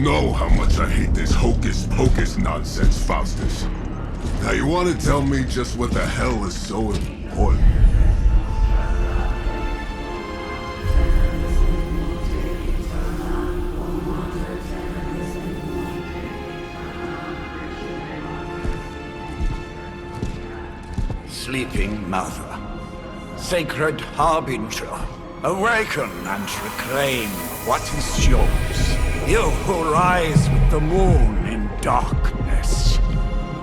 know how much I hate this hocus-pocus nonsense, Faustus. Now you want to tell me just what the hell is so important? Sleeping Mother, sacred harbinger, awaken and reclaim what is yours. You who rise with the moon in darkness,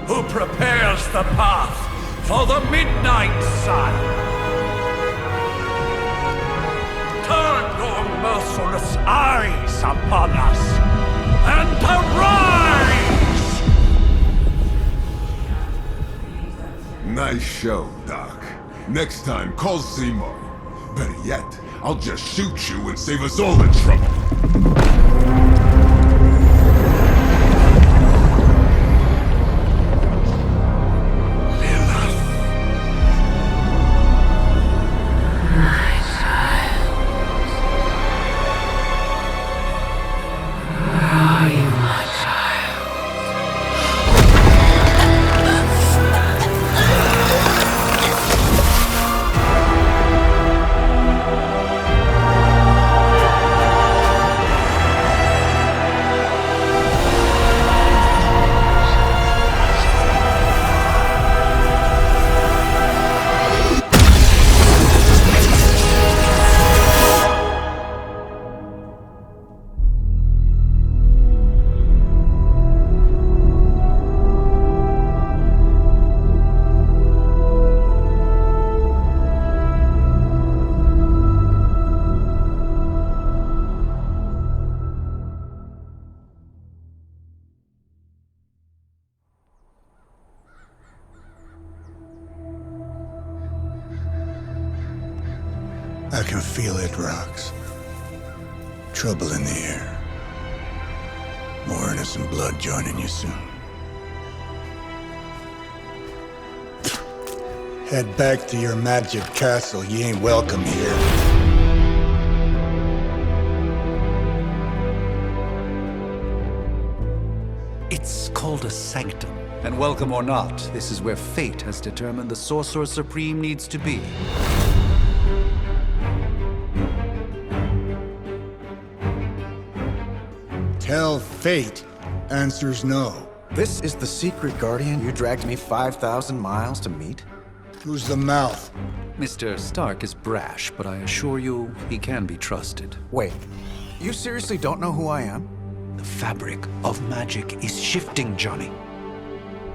who prepares the path for the midnight sun. Turn your merciless eyes upon us, and arise! Nice show, Doc. Next time, call Seymour. Better yet, I'll just shoot you and save us all the trouble. I can feel it, Rox. Trouble in the air. More innocent blood joining you soon. Head back to your magic castle. You ain't welcome here. It's called a sanctum. And welcome or not, this is where fate has determined the Sorcerer Supreme needs to be. Tell fate. Answers no. This is the secret guardian you dragged me 5,000 miles to meet? Who's the mouth? Mr. Stark is brash, but I assure you, he can be trusted. Wait, you seriously don't know who I am? The fabric of magic is shifting, Johnny.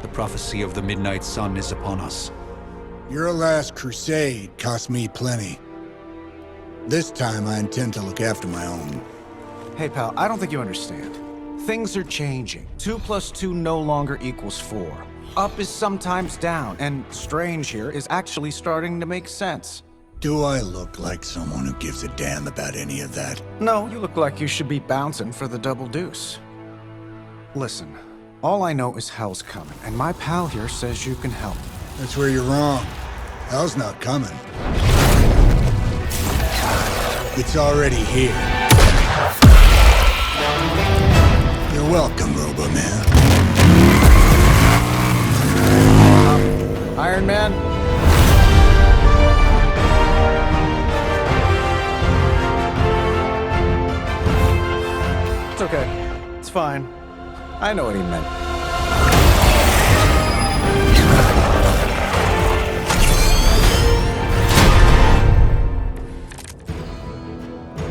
The prophecy of the Midnight Sun is upon us. Your last crusade cost me plenty. This time I intend to look after my own. Hey pal, I don't think you understand. Things are changing. 2 + 2 no longer equals 4. Up is sometimes down, and strange here is actually starting to make sense. Do I look like someone who gives a damn about any of that? No, you look like you should be bouncing for the double deuce. Listen, all I know is hell's coming, and my pal here says you can help. That's where you're wrong. Hell's not coming. It's already here. You're welcome, Robo-Man. Iron Man? It's okay. It's fine. I know what he meant.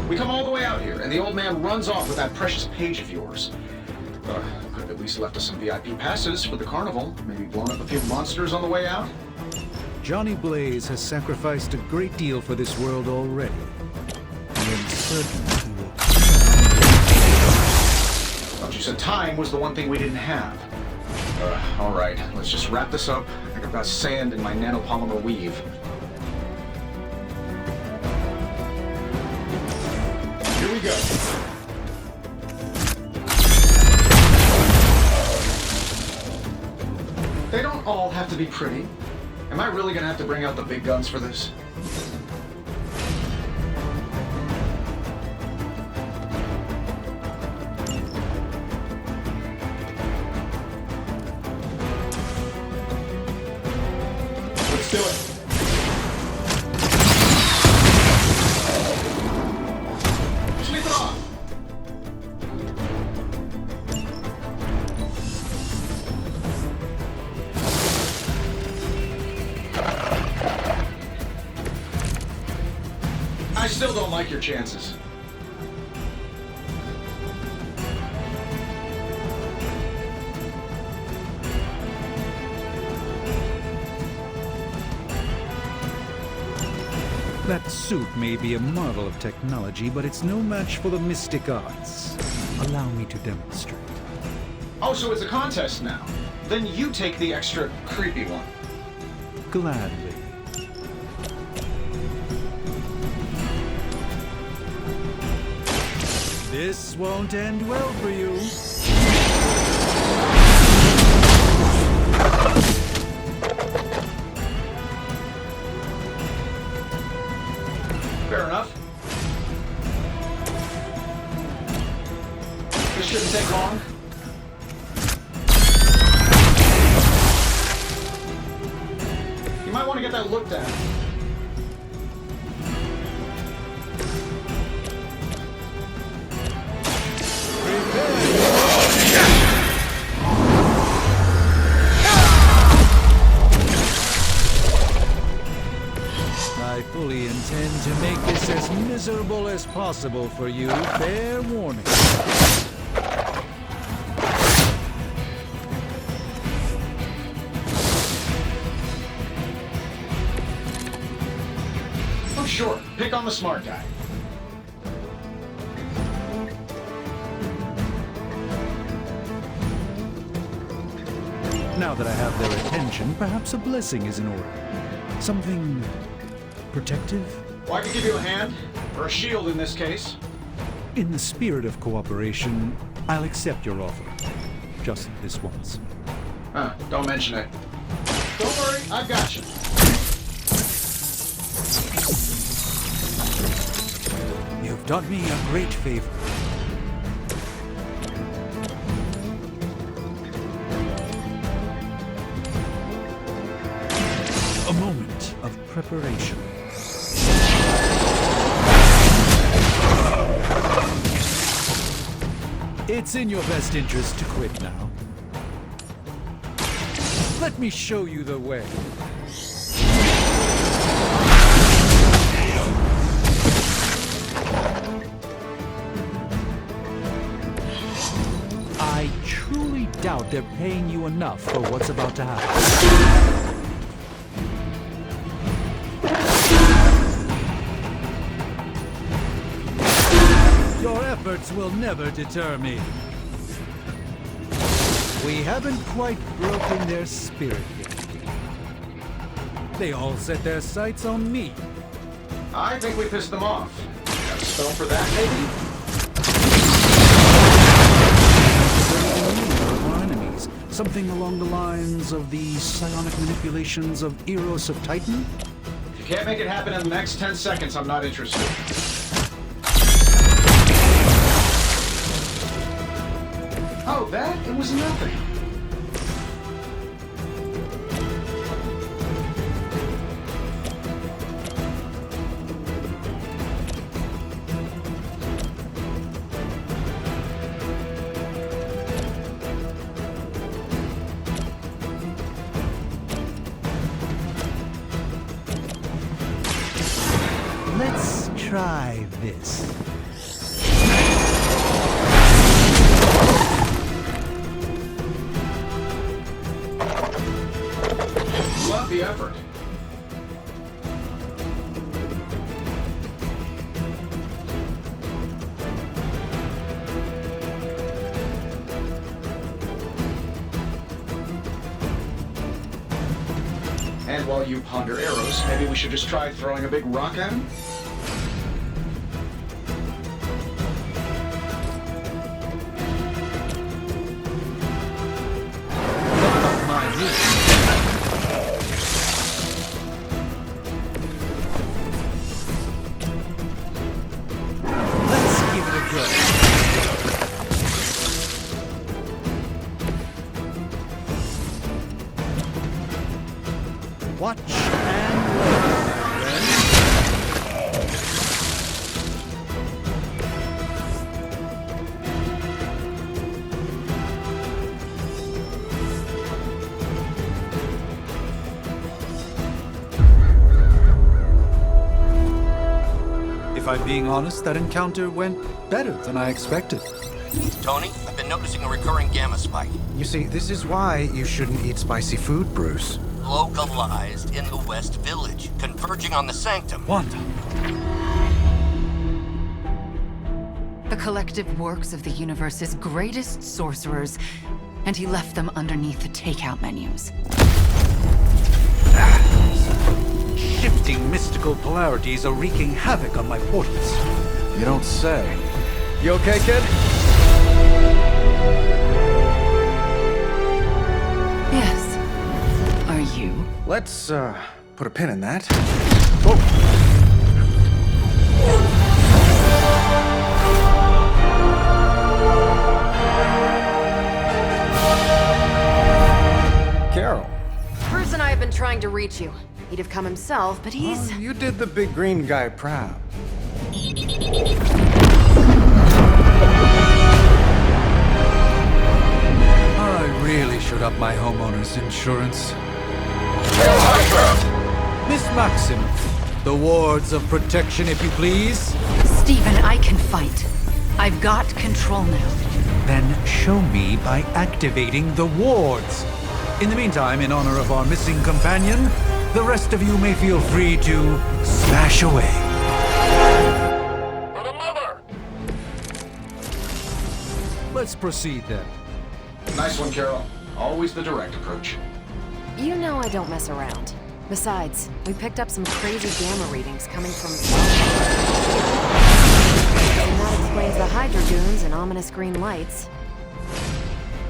We come all the way out here, and the old man runs off with that precious page of yours. Could have at least left us some VIP passes for the carnival. Maybe blown up a few monsters on the way out. Johnny Blaze has sacrificed a great deal for this world already. I am certain he will. Thought you said time was the one thing we didn't have. All right, let's just wrap this up. I think I've got sand in my nanopolymer weave. Here we go. They don't all have to be pretty. Am I really gonna have to bring out the big guns for this? still don't like your chances. That suit may be a marvel of technology, but it's no match for the mystic arts. Allow me to demonstrate. Oh, so it's a contest now. Then you take the extra creepy one. Gladly. This won't end well for you. Fair enough. This shouldn't take long. You might want to get that looked at. I fully intend to make this as miserable as possible for you. Fair warning. Oh, sure. Pick on the smart guy. Now that I have their attention, perhaps a blessing is in order. Something protective? Well, I could give you a hand, or a shield in this case. In the spirit of cooperation, I'll accept your offer. Just this once. Don't mention it. Don't worry, I've got you. You've done me a great favor. A moment of preparation. It's in your best interest to quit now. Let me show you the way. I truly doubt they're paying you enough for what's about to happen. Your efforts will never deter me. We haven't quite broken their spirit yet. They all set their sights on me. I think we pissed them off. Got a spell for that, maybe? Our enemies. Something along the lines of the psionic manipulations of Eros of Titan? If you can't make it happen in the next 10 seconds, I'm not interested. Oh, that? It was nothing. Let's try this. Love the effort. And while you ponder arrows, maybe we should just try throwing a big rock at him? Let's give it a go. Watch and learn, my friend. I'm being honest, that encounter went better than I expected. Tony, I've been noticing a recurring gamma spike. You see, this is why you shouldn't eat spicy food, Bruce. Localized in the West Village, converging on the Sanctum. Wanda. The collective works of the universe's greatest sorcerers, and he left them underneath the takeout menus. Shifting mystical polarities are wreaking havoc on my portals. You don't say. You okay, kid? Yes. Are you? Let's, put a pin in that. Carol. Bruce and I have been trying to reach you. He'd have come himself, but he's... You did the big green guy proud. I really should up my homeowner's insurance. Miss Maximoff, the wards of protection, if you please. Stephen, I can fight. I've got control now. Then show me by activating the wards. In the meantime, in honor of our missing companion, the rest of you may feel free to smash away. For the mother! Let's proceed then. Nice one, Carol. Always the direct approach. You know I don't mess around. Besides, we picked up some crazy gamma readings coming from... And that explains the Hydra goons and ominous green lights.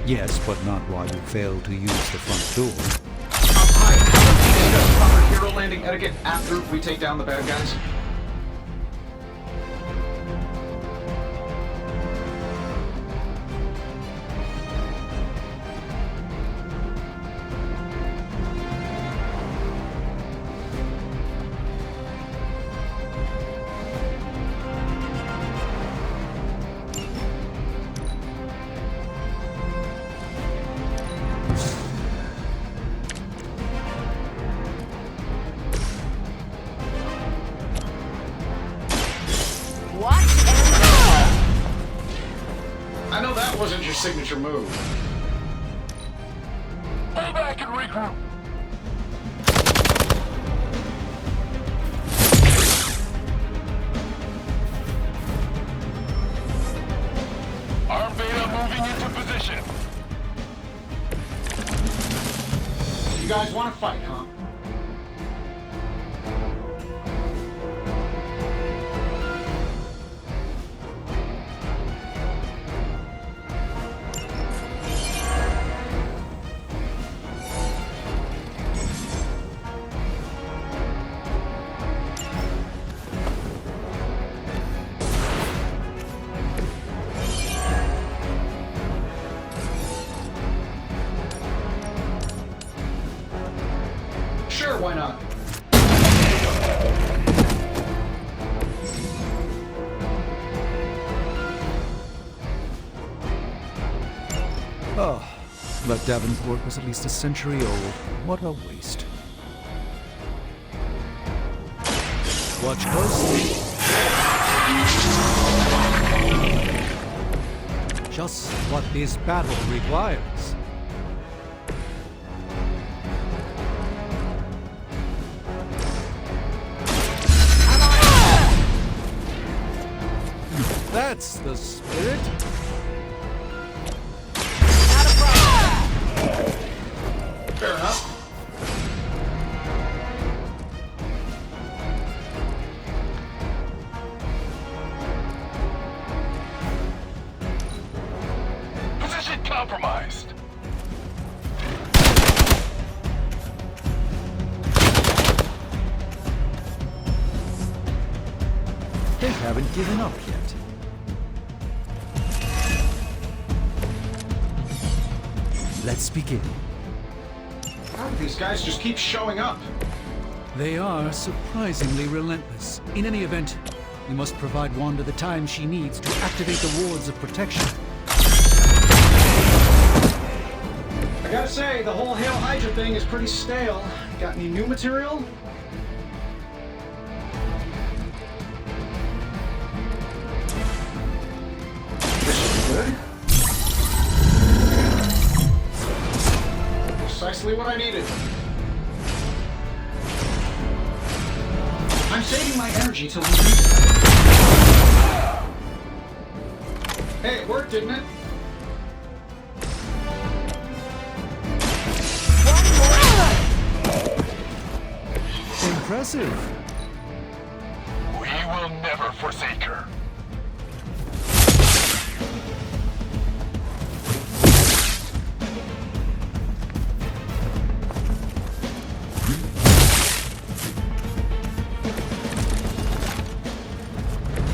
Yes, but not while you fail to use the front door. Hi, proper hero landing etiquette after we take down the bad guys. I know that wasn't your signature move. Pull back and regroup. Arm Beta moving into position. You guys want to fight, huh? Sure, why not? Oh, but Davenport was at least a century old. What a waste. Watch closely. Just what this battle requires. That's the spirit. Fair enough. Position compromised. They haven't given up yet. Let's begin. How do these guys just keep showing up? They are surprisingly relentless. In any event, we must provide Wanda the time she needs to activate the wards of protection. I gotta say, the whole Hail Hydra thing is pretty stale. Got any new material? precisely what I needed. I'm saving my energy till we meet. Hey, it worked, didn't it? Impressive. We will never forsake her.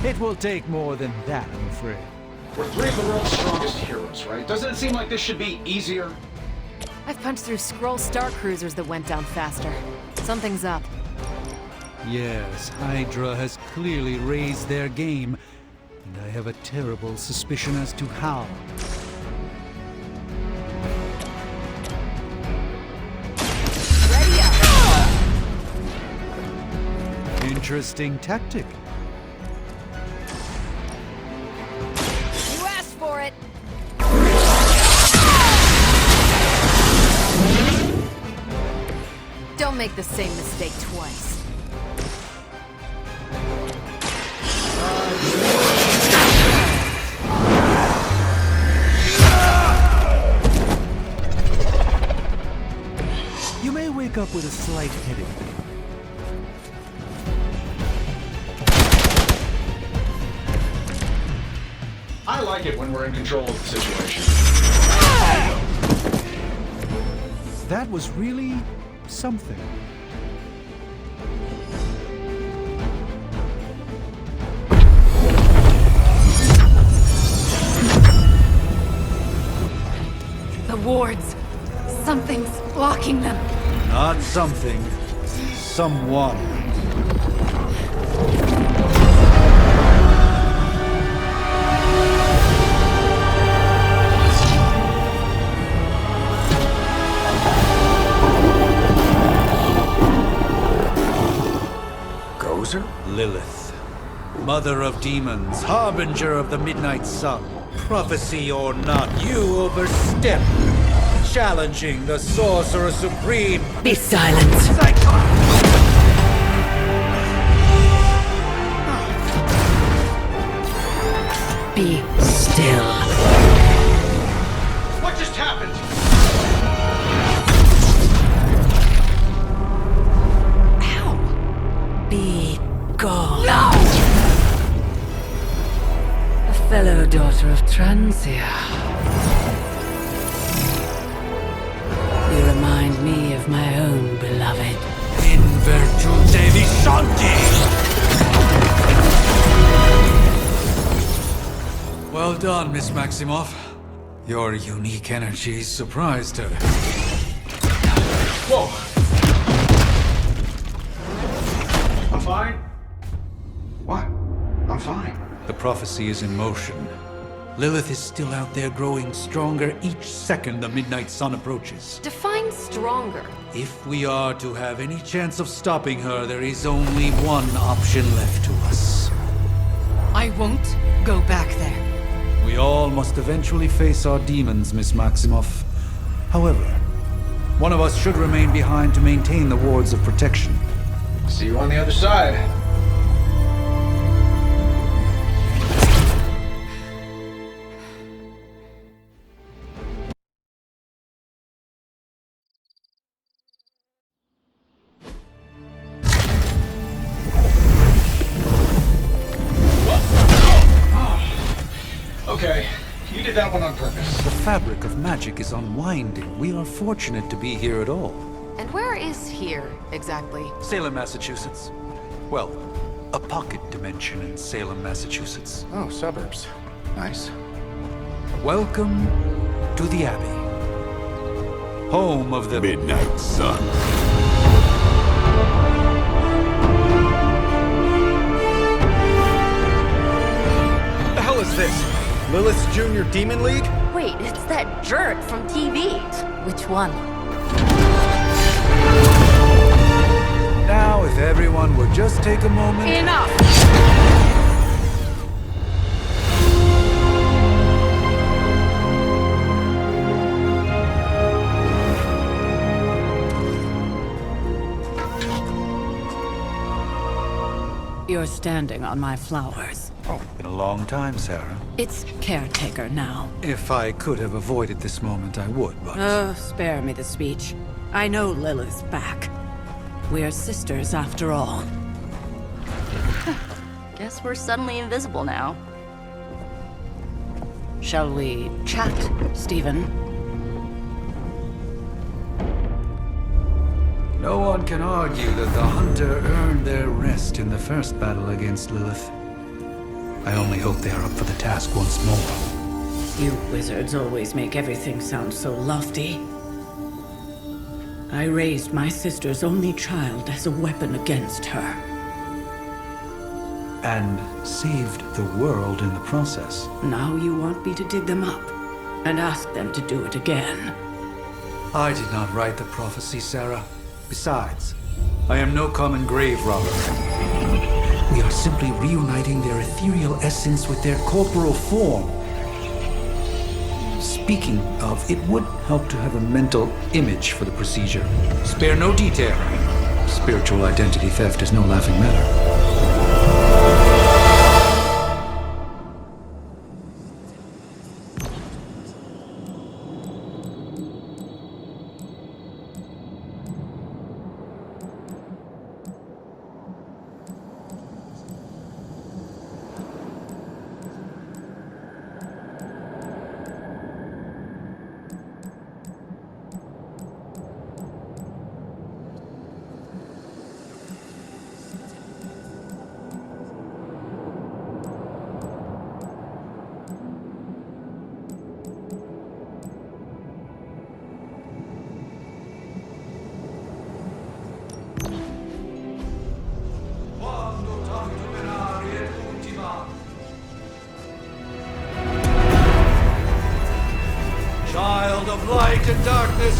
It will take more than that, I'm afraid. We're three of the world's strongest heroes, right? Doesn't it seem like this should be easier? I've punched through Skrull Star Cruisers that went down faster. Something's up. Yes, Hydra has clearly raised their game, and I have a terrible suspicion as to how. Ready up! Interesting tactic. You asked for it! Don't make the same mistake twice. You may wake up with a slight headache. I like it when we're in control of the situation. That was really something. The wards. Something's blocking them. Not something. Someone. Gozer? Lilith. Mother of demons, harbinger of the midnight sun. Prophecy or not, you overstep. Challenging the Sorcerer Supreme. Be silent. Be still. What just happened? Be gone. No! A fellow daughter of Transia. You remind me of my own beloved. In virtute vishanti! Well done, Miss Maximoff. Your unique energy surprised her. Whoa! I'm fine. What? I'm fine. The prophecy is in motion. Lilith is still out there growing stronger each second the midnight sun approaches. Define stronger. If we are to have any chance of stopping her, there is only one option left to us. I won't go back there. We all must eventually face our demons, Miss Maximoff. However, one of us should remain behind to maintain the wards of protection. See you on the other side. Okay, you did that one on purpose. The fabric of magic is unwinding. We are fortunate to be here at all. And where is here, exactly? Salem, Massachusetts. Well, a pocket dimension in Salem, Massachusetts. Oh, suburbs. Nice. Welcome to the Abbey. Home of the Midnight Sun. What the hell is this? Lilith's Junior Demon League? Wait, it's that jerk from TV. Which one? Now, if everyone would just take a moment... Enough! you're standing on my flowers. Oh, been a long time, Sarah. It's caretaker now. If I could have avoided this moment, I would, but... Oh, spare me the speech. I know Lilith's back. We're sisters after all. Guess we're suddenly invisible now. Shall we chat, Stephen? No one can argue that the Hunter earned their rest in the first battle against Lilith. I only hope they are up for the task once more. You wizards always make everything sound so lofty. I raised my sister's only child as a weapon against her. And saved the world in the process. Now you want me to dig them up and ask them to do it again. I did not write the prophecy, Sarah. Besides, I am no common grave robber. We are simply reuniting their ethereal essence with their corporal form. Speaking of, it would help to have a mental image for the procedure. Spare no detail. Spiritual identity theft is no laughing matter. Child of light and darkness,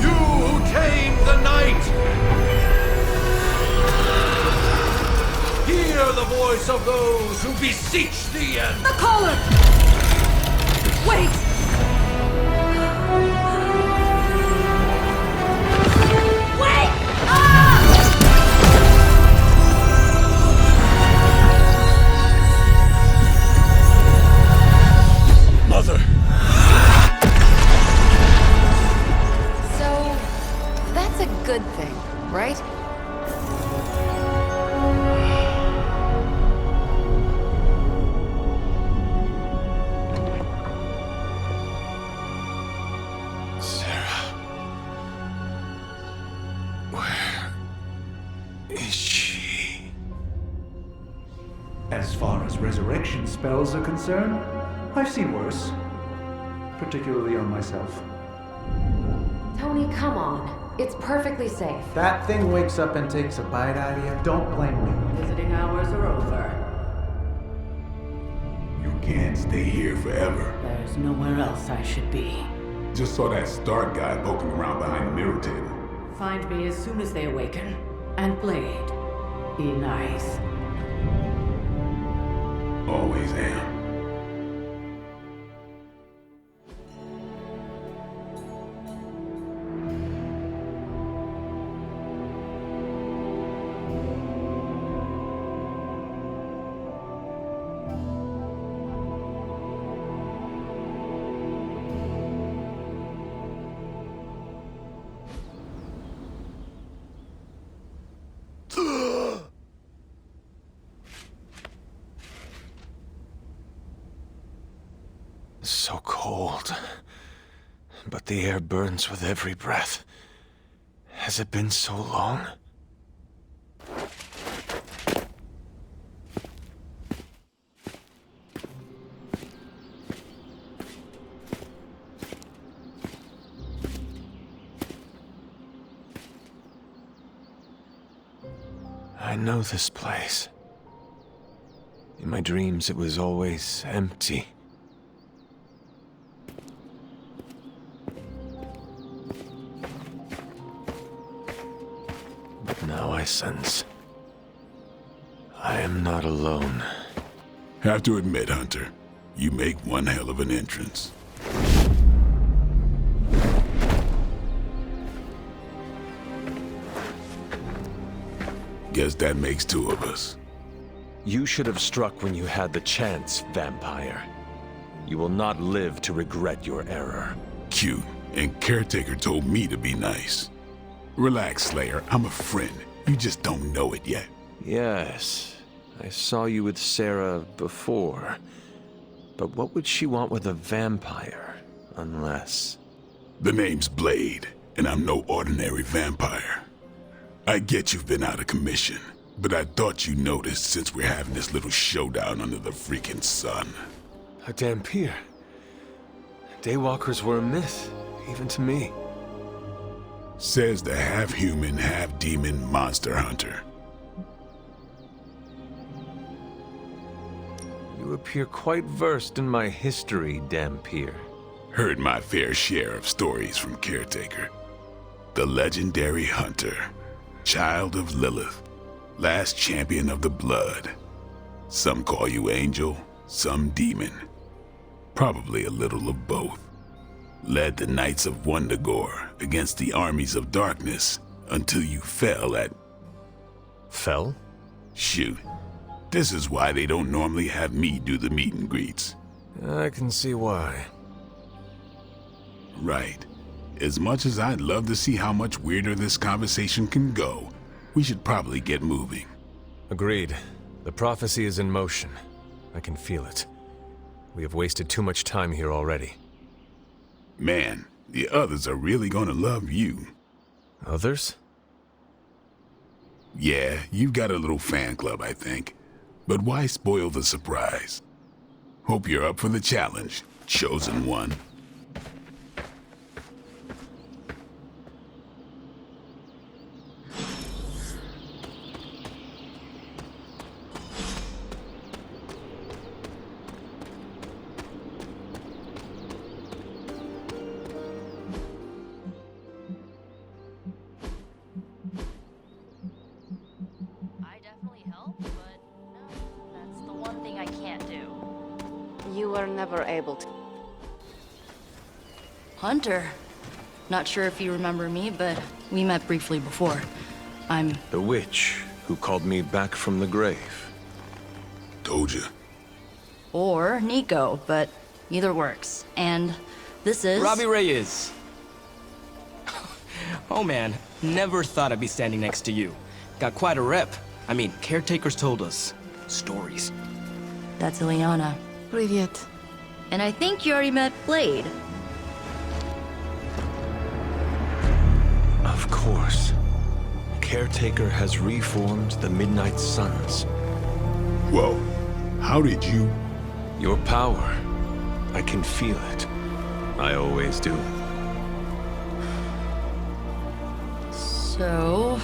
you who tame the night, hear the voice of those who beseech thee and... The caller! Wait! Wait! Mother! So, that's a good thing, right? Sarah. Where is she? As far as resurrection spells are concerned, I've seen worse. Particularly on myself. Tony, come on. It's perfectly safe. That thing wakes up and takes a bite out of you. Don't blame me. Visiting hours are over. You can't stay here forever. There's nowhere else I should be. Just saw that Stark guy poking around behind the mirror table. Find me as soon as they awaken. And Blade, be nice. Always am. So cold. But the air burns with every breath. Has it been so long? I know this place. In my dreams, it was always empty. But now I sense I am not alone. Have to admit, Hunter, you make one hell of an entrance. guess that makes two of us. You should have struck when you had the chance, vampire. You will not live to regret your error. Cute, and Caretaker told me to be nice. Relax, Slayer, I'm a friend. You just don't know it yet. Yes, I saw you with Sarah before. But what would she want with a vampire, unless... The name's Blade, and I'm no ordinary vampire. I get you've been out of commission, but I thought you noticed since we're having this little showdown under the freaking sun. A Dampier. Daywalkers were a myth, even to me. Says the half-human, half-demon monster hunter. You appear quite versed in my history, Dampier. Heard my fair share of stories from Caretaker. The legendary hunter, child of Lilith, last champion of the blood. Some call you angel, some demon. Probably a little of both. Led the Knights of Wundagore against the armies of darkness until you fell at... Fell? Shoot. This is why they don't normally have me do the meet and greets. I can see why. Right. As much as I'd love to see how much weirder this conversation can go, we should probably get moving. Agreed. The prophecy is in motion. I can feel it. We have wasted too much time here already. Man, the others are really gonna love you. Others? Yeah, you've got a little fan club, I think. But why spoil the surprise? Hope you're up for the challenge, chosen one. You were never able to. Hunter. Not sure if you remember me, but we met briefly before. I'm... The witch who called me back from the grave. Told you. Or Nico, but either works. And this is... Robbie Reyes. Oh man, never thought I'd be standing next to you. Got quite a rep. I mean, caretakers told us stories. That's Ileana. Привет. And I think you already met Blade. Of course. Caretaker has reformed the Midnight Suns. Whoa, how did you... Your power. I can feel it. I always do. So,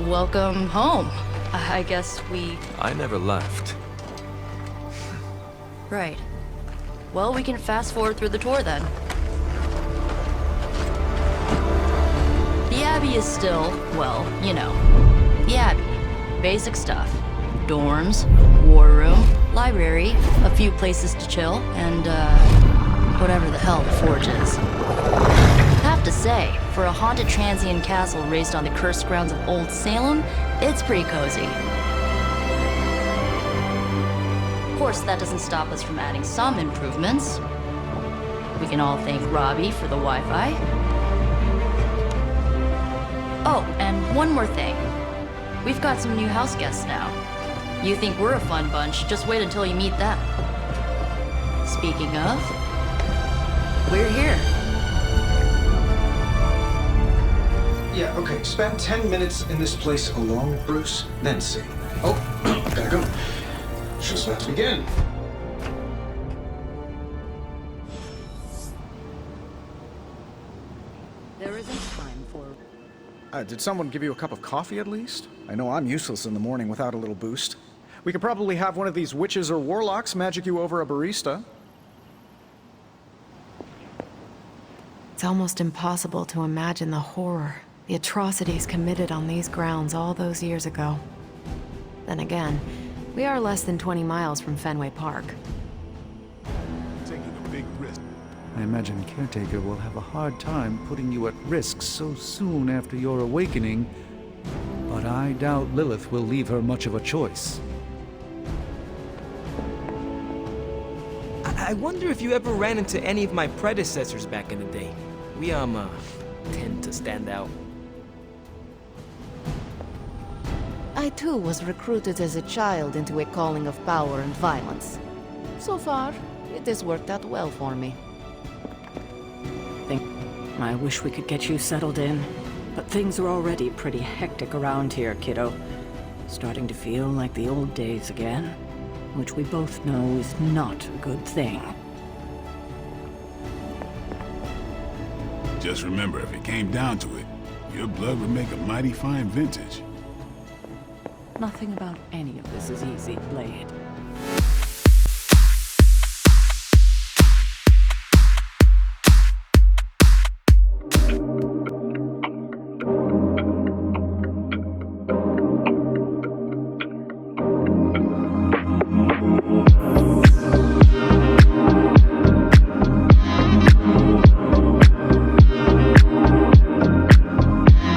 welcome home. I guess we... I never left. Right. Well, we can fast forward through the tour then. The Abbey is still, well, you know, the Abbey. Basic stuff. Dorms, war room, library, a few places to chill, and, whatever the hell the Forge is. Have to say, for a haunted transient castle raised on the cursed grounds of Old Salem, it's pretty cozy. Of course, that doesn't stop us from adding some improvements. We can all thank Robbie for the Wi-Fi. Oh, and one more thing. We've got some new house guests now. You think we're a fun bunch, just wait until you meet them. Speaking of, we're here. Yeah, okay. Spend 10 minutes in this place alone, Bruce, then see. Oh, gotta go. Show's about to begin. There isn't time for... Did someone give you a cup of coffee at least? I know I'm useless in the morning without a little boost. We could probably have one of these witches or warlocks magic you over a barista. It's almost impossible to imagine the horror, the atrocities committed on these grounds all those years ago. Then again, we are less than 20 miles from Fenway Park. Taking a big risk. I imagine Caretaker will have a hard time putting you at risk so soon after your awakening by but I doubt Lilith will leave her much of a choice. I wonder if you ever ran into any of my predecessors back in the day. We, tend to stand out. I too was recruited as a child into a calling of power and violence. So far, it has worked out well for me. I wish we could get you settled in, but things are already pretty hectic around here, kiddo. Starting to feel like the old days again, which we both know is not a good thing. Just remember, if it came down to it, your blood would make a mighty fine vintage. Nothing about any of this is easy, Blade.